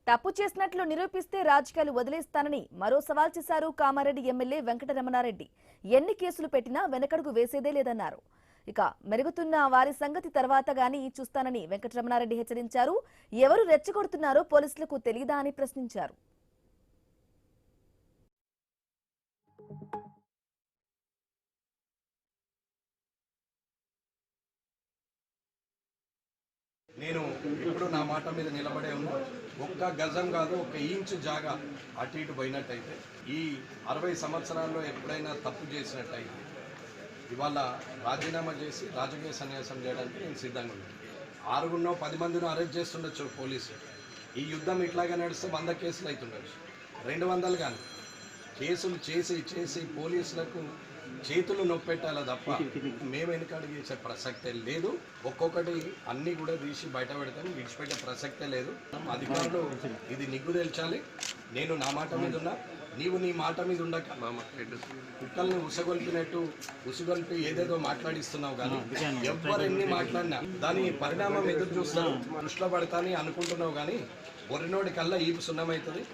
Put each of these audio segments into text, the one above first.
తప్పు చేసినట్లు నిరూపిస్తే రాజకీయాలు వదిలేస్తానని మరో సవాల్ చేశారు కామారెడ్డి ఎమ్మెల్యే వెంకటరమణారెడ్డి. ఎన్ని కేసులు పెట్టినా వెనకడుగు వేసేదే లేదన్నారు. ఇక మెరుగుతున్న వారి సంగతి తర్వాత గానీ చూస్తానని వెంకటరమణారెడ్డి హెచ్చరించారు. ఎవరు రెచ్చగొడుతున్నారో పోలీసులకు తెలియదా అని ప్రశ్నించారు. నేను ఇప్పుడు నా మాట మీద నిలబడే ఉన్నా. ఒక్క గజం కాదు, ఒక ఇంచు జాగా అటు ఇటు పోయినట్టయితే ఈ 60 సంవత్సరాల్లో ఎప్పుడైనా తప్పు చేసినట్టయితే ఇవాళ రాజీనామా చేసి రాజకీయ సన్యాసం చేయడానికి నేను సిద్ధంగా ఉన్నాను. 6 10 మందిని అరెస్ట్ చేస్తుండొచ్చు పోలీసు. ఈ యుద్ధం ఇట్లాగే నడిస్తే 100 కేసులు అవుతుండొచ్చు, 200 కానీ. కేసులు చేసి చేసి పోలీసులకు చేతులు నొప్పెట్టాల తప్ప మేము వెనకడుగు చేసే ప్రసక్తే లేదు. ఒక్కొక్కటి అన్నీ కూడా తీసి బయట పెడతాం, విడిచిపెట్టే ప్రసక్తే లేదు. అధికారులు ఇది నిగ్గు తెల్చాలి. నేను నా మాట మీద ఉన్నా, నీవు నీ మాట మీద ఉండక కుక్కల్ని ఉసగొల్పినట్టు ఉసుగొల్పి ఏదేదో మాట్లాడిస్తున్నావు. కానీ ఎవ్వరు ఎన్ని మాట్లాడినా దాని పరిణామం ఎదురు చూస్తారు, దృష్టిలో పడతాని అనుకుంటున్నావు. కానీ ఒరినోడి కల్లా ఈపు సున్నమవుతుంది.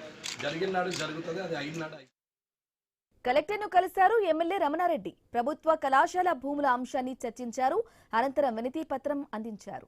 జరిగినాడు జరుగుతుంది, అది అయినాడు. కలెక్టర్ను కలిశారు ఎమ్మెల్యే రమణారెడ్డి. ప్రభుత్వ కళాశాల భూముల అంశాన్ని చర్చించారు. అనంతరం వినతి పత్రం అందించారు.